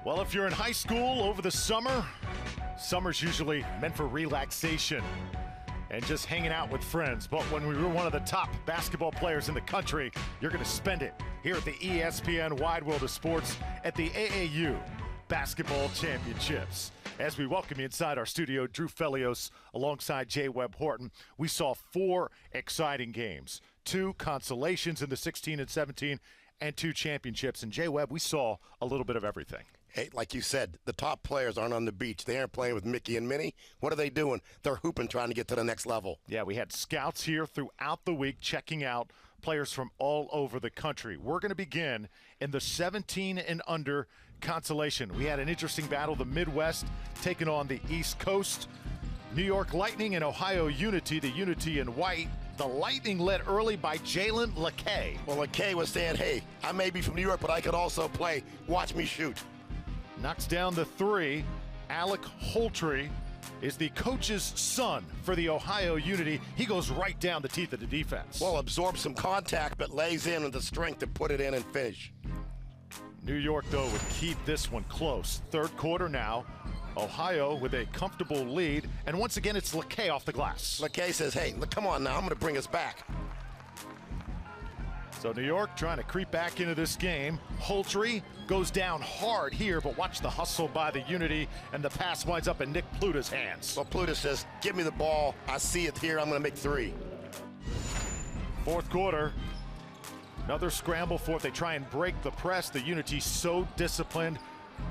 Well, if you're in high school over the summer, summer's usually meant for relaxation and just hanging out with friends. But when we were one of the top basketball players in the country, you're going to spend it here at the ESPN Wide World of Sports at the AAU Basketball Championships. As we welcome you inside our studio, Drew Felios alongside J. Webb Horton, we saw 4 exciting games, 2 consolations in the 16 and 17, and 2 championships. And J. Webb, we saw a little bit of everything. Hey, like you said, the top players aren't on the beach. They aren't playing with Mickey and Minnie. What are they doing? They're hooping, trying to get to the next level. Yeah, we had scouts here throughout the week checking out players from all over the country. We're going to begin in the 17 and under consolation. We had an interesting battle, the Midwest taking on the East Coast. New York Lightning and Ohio Unity, the Unity in white. The Lightning led early by Jalen LeKay. Well, LeKay was saying, hey, I may be from New York, but I could also play. Watch me shoot. Knocks down the 3. Alec Holtry is the coach's son for the Ohio Unity. He goes right down the teeth of the defense. Well, absorbs some contact, but lays in with the strength to put it in and finish. New York, though, would keep this one close. Third quarter now. Ohio with a comfortable lead. And once again, it's LeKay off the glass. LeKay says, hey, look, come on now. I'm going to bring us back. So New York trying to creep back into this game. Holtry goes down hard here, but watch the hustle by the Unity, and the pass winds up in Nick Pluta's hands. Well, Pluta says, give me the ball. I see it here. I'm going to make 3. Fourth quarter. Another scramble for it. They try and break the press. The Unity so disciplined.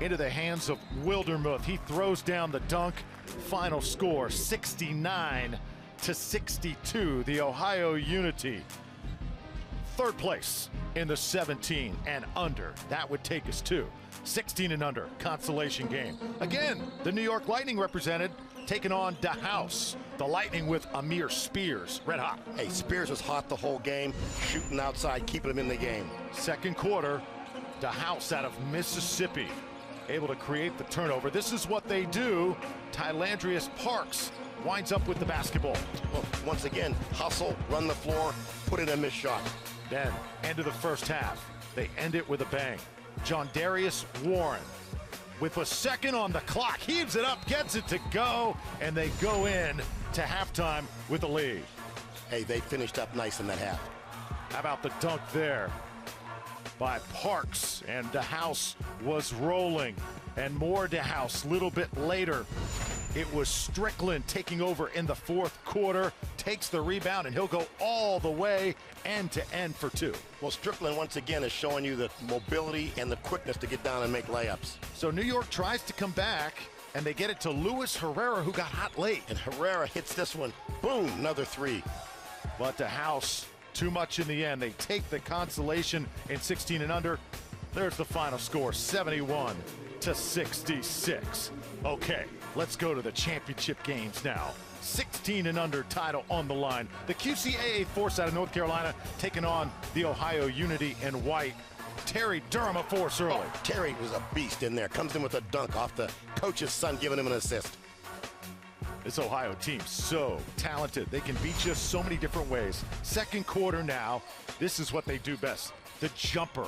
Into the hands of Wildermuth. He throws down the dunk. Final score, 69-62. The Ohio Unity. Third place in the 17 and under. That would take us to 16 and under consolation game. Again, the New York Lightning represented, taking on DeHouse. The Lightning with Amir Spears, red hot. Hey, Spears was hot the whole game, shooting outside, keeping him in the game. Second quarter, DeHouse out of Mississippi, able to create the turnover. This is what they do. Tylandrius Parks winds up with the basketball. Well, once again, hustle, run the floor, put in a missed shot. Then, end of the first half, they end it with a bang. John Darius Warren, with a second on the clock, heaves it up, gets it to go, and they go in to halftime with the lead. Hey, they finished up nice in that half. How about the dunk there by Parks? And DeHouse was rolling, and more DeHouse a little bit later. It was Strickland taking over in the fourth quarter, takes the rebound, and he'll go all the way end to end for 2. Well, Strickland once again is showing you the mobility and the quickness to get down and make layups. So New York tries to come back, and they get it to Luis Herrera, who got hot late. And Herrera hits this one. Boom, another 3. But DeHouse, too much in the end. They take the consolation in 16 and under. There's the final score, 71-66. Okay, let's go to the championship games now. 16 and under title on the line. The QCAA force out of North Carolina taking on the Ohio Unity in white. Terry Durham a force early. Oh, Terry was a beast in there. Comes in with a dunk off the coach's son, giving him an assist. This Ohio team, so talented. They can beat you so many different ways. Second quarter now, this is what they do best. The jumper,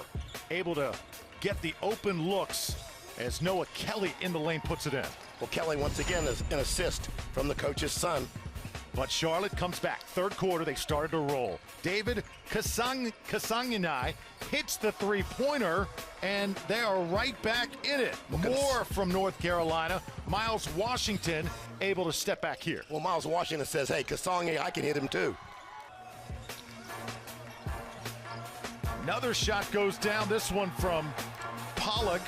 able to get the open looks as Noah Kelly in the lane puts it in. Well, Kelly, once again, is an assist from the coach's son. But Charlotte comes back. Third quarter, they started to roll. David Kasanganai hits the three-pointer, and they are right back in it. More from North Carolina. Miles Washington able to step back here. Well, Miles Washington says, hey, Kasanganai, I can hit him too. Another shot goes down, this one from Pollock.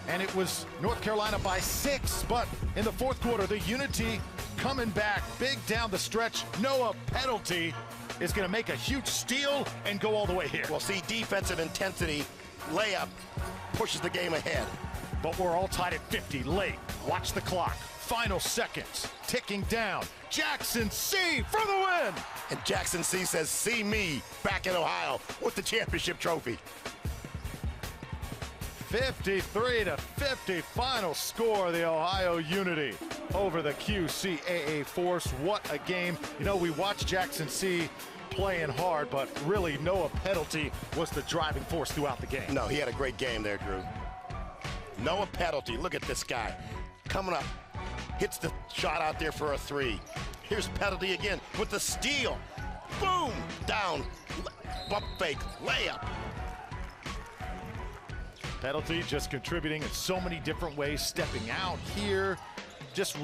And it was North Carolina by 6, but in the fourth quarter, the Unity coming back big down the stretch. Noah Penalty is going to make a huge steal and go all the way here. Well, see, defensive intensity, layup, pushes the game ahead. But we're all tied at 50 late. Watch the clock. Final seconds ticking down. Jackson C for the win. And Jackson C says, see me back in Ohio with the championship trophy. 53-50 final score, the Ohio Unity over the QCAA Force. What a game. You know, we watched Jackson C playing hard, but really Noah Penalty was the driving force throughout the game. No, he had a great game there, Drew. Noah penalty. Look at this guy. Coming up. Hits the shot out there for a 3. Here's penalty again with the steal. Boom! Down. Bump fake. Layup. Penalty just contributing in so many different ways, stepping out here, just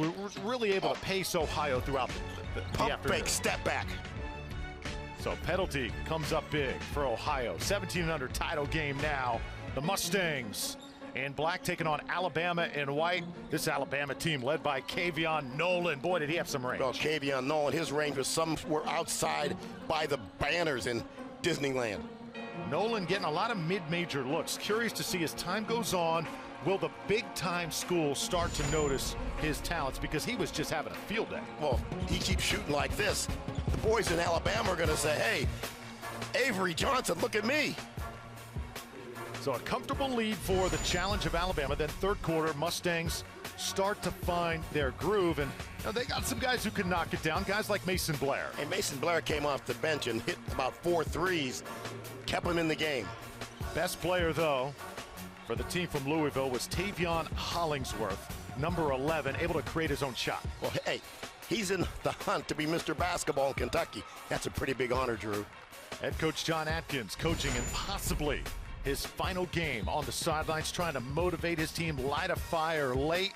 really able to pace Ohio throughout the Pump afternoon. fake, step back. So penalty comes up big for Ohio. 17-under title game now. The Mustangs in black taking on Alabama in white. This Alabama team led by Kavion Nolan. Boy, did he have some range. Well, Kavion Nolan, his range was somewhere outside by the banners in Disneyland. Nolan getting a lot of mid-major looks. Curious to see as time goes on, will the big-time schools start to notice his talents, because he was just having a field day. Well, he keeps shooting like this. The boys in Alabama are going to say, hey, Avery Johnson, look at me. So a comfortable lead for the challenge of Alabama. Then third quarter, Mustangs start to find their groove, and they got some guys who can knock it down, guys like Mason Blair. And Mason Blair came off the bench and hit about 4 threes, kept him in the game. Best player, though, for the team from Louisville was Tavion Hollingsworth, number 11, able to create his own shot. Well, hey, he's in the hunt to be Mr. Basketball in Kentucky. That's a pretty big honor, Drew. Head coach John Atkins coaching in possibly his final game on the sidelines, trying to motivate his team, light a fire late.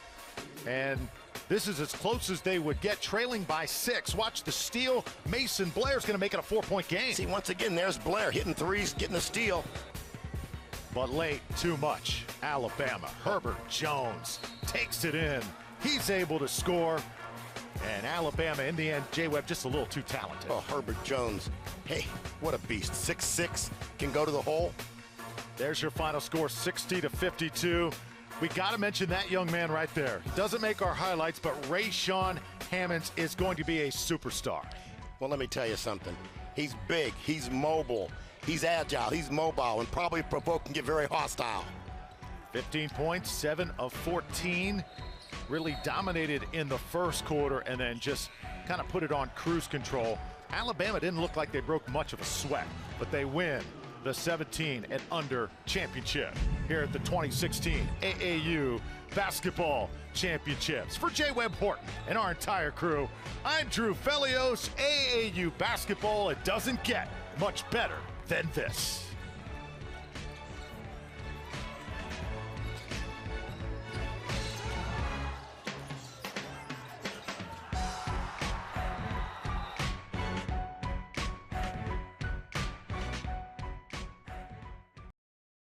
And this is as close as they would get, trailing by 6. Watch the steal. Mason Blair's going to make it a 4-point game. See, once again, there's Blair hitting threes, getting the steal. But late, too much. Alabama, Herbert Jones takes it in. He's able to score. And Alabama, in the end, J-Webb just a little too talented. Oh, Herbert Jones. Hey, what a beast. 6'6", can go to the hole. There's your final score, 60-52. We got to mention that young man right there. He doesn't make our highlights, but Rayshawn Hammonds is going to be a superstar. Well, let me tell you something. He's big, he's mobile, he's agile, he's mobile, and probably provoked and get very hostile. 15 points, 7 of 14. Really dominated in the first quarter and then just kind of put it on cruise control. Alabama didn't look like they broke much of a sweat, but they win the 17-and-under championship here at the 2016 AAU Basketball Championships. For J-Webb Horton and our entire crew, I'm Drew Felios. AAU basketball, it doesn't get much better than this.